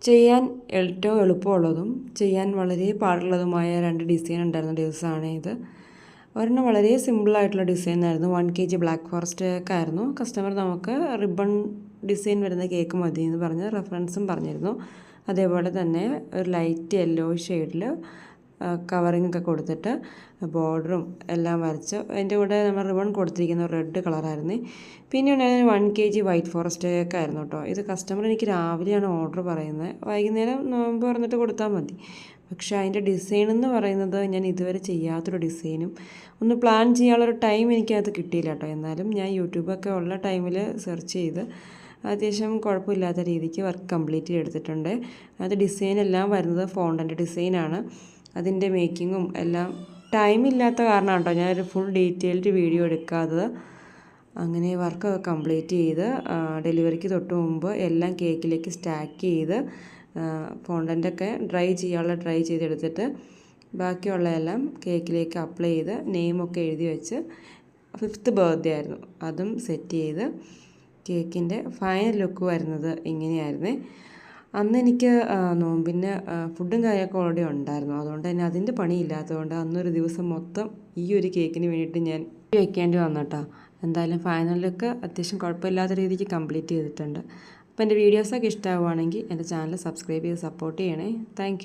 ചെയ്യാൻ ഏറ്റവും എളുപ്പമുള്ളതും ചെയ്യാൻ വളരെ പാടുള്ളതുമായ 2 ഡിസൈൻ ഉണ്ടായിരുന്ന ദിവസമാണ് ഇത്. ഒരെണ്ണം വളരെ സിമ്പിളായിട്ടുള്ള ഡിസൈൻ ആയിരുന്നു. 1 kg ബ്ലാക്ക് ഫോറസ്റ്റ് കേക്കായിരുന്നു. കസ്റ്റമർ നമുക്ക് റിബൺ ഡിസൈൻ വരുന്ന കേക്ക് മതി എന്ന് പറഞ്ഞ് റെഫറൻസും പറഞ്ഞിരുന്നു. അതേപോലെ തന്നെ ഒരു ലൈറ്റ് യെല്ലോ ഷെയ്ഡിൽ കവറിങ് ഒക്കെ കൊടുത്തിട്ട് ബോർഡറും എല്ലാം വരച്ച് അതിൻ്റെ കൂടെ നമ്മൾ റിബൺ കൊടുത്തിരിക്കുന്ന റെഡ് കളറായിരുന്നു. പിന്നെ ഉണ്ടായിരുന്ന 1 kg വൈറ്റ് ഫോറസ്റ്റ് കേക്കായിരുന്നു കേട്ടോ. ഇത് കസ്റ്റമർ എനിക്ക് രാവിലെയാണ് ഓർഡർ പറയുന്നത്, വൈകുന്നേരം നോമ്പ് പറഞ്ഞിട്ട് കൊടുത്താൽ മതി. പക്ഷേ അതിൻ്റെ ഡിസൈൻ എന്ന് പറയുന്നത് ഞാൻ ഇതുവരെ ചെയ്യാത്തൊരു ഡിസൈനും ഒന്ന് പ്ലാൻ ചെയ്യാനുള്ളൊരു ടൈം എനിക്കത് കിട്ടിയില്ല കേട്ടോ. എന്നാലും ഞാൻ യൂട്യൂബൊക്കെ ഉള്ള ടൈമിൽ സെർച്ച് ചെയ്ത് അത്യാവശ്യം കുഴപ്പമില്ലാത്ത രീതിക്ക് വർക്ക് കംപ്ലീറ്റ് ചെയ്തെടുത്തിട്ടുണ്ട്. അത് ഡിസൈനെല്ലാം വരുന്നത് ഫോണ്ടൻ്റെ ഡിസൈനാണ്. അതിൻ്റെ മേക്കിങ്ങും എല്ലാം ടൈമില്ലാത്ത കാരണമാണ് കേട്ടോ ഞാനൊരു ഫുൾ ഡീറ്റെയിൽഡ് വീഡിയോ എടുക്കാത്തത്. അങ്ങനെ വർക്കൊക്കെ കംപ്ലീറ്റ് ചെയ്ത് ഡെലിവറിക്ക് തൊട്ട് മുമ്പ് എല്ലാം കേക്കിലേക്ക് സ്റ്റാക്ക് ചെയ്ത് ഫോണ്ടൻ്റൊക്കെ ഡ്രൈ ചെയ്തെടുത്തിട്ട് ബാക്കിയുള്ള എല്ലാം കേക്കിലേക്ക് അപ്ലൈ ചെയ്ത് നെയിമൊക്കെ എഴുതി വെച്ച് 5th ബർത്ത്ഡേ ആയിരുന്നു, അതും സെറ്റ് ചെയ്ത് കേക്കിൻ്റെ ഫൈനൽ ലുക്ക് വരുന്നത് ഇങ്ങനെയായിരുന്നേ. അന്ന് എനിക്ക് നോമ്പിന് ഫുഡും കാര്യമൊക്കെ ഓൾറെഡി ഉണ്ടായിരുന്നു. അതുകൊണ്ട് തന്നെ അതിൻ്റെ പണിയില്ലാത്തതുകൊണ്ട് അന്നൊരു ദിവസം മൊത്തം ഈ ഒരു കേക്കിന് വേണ്ടിയിട്ട് ഞാൻ വയ്ക്കേണ്ടി വന്നു കേട്ടോ. എന്തായാലും ഫൈനൽ ലുക്ക് അത്യാവശ്യം കുഴപ്പമില്ലാത്ത രീതിക്ക് കംപ്ലീറ്റ് ചെയ്തിട്ടുണ്ട്. അപ്പോൾ എൻ്റെ വീഡിയോസൊക്കെ ഇഷ്ടമാവുകയാണെങ്കിൽ എൻ്റെ ചാനൽ സബ്സ്ക്രൈബ് ചെയ്ത് സപ്പോർട്ട് ചെയ്യണേ. താങ്ക്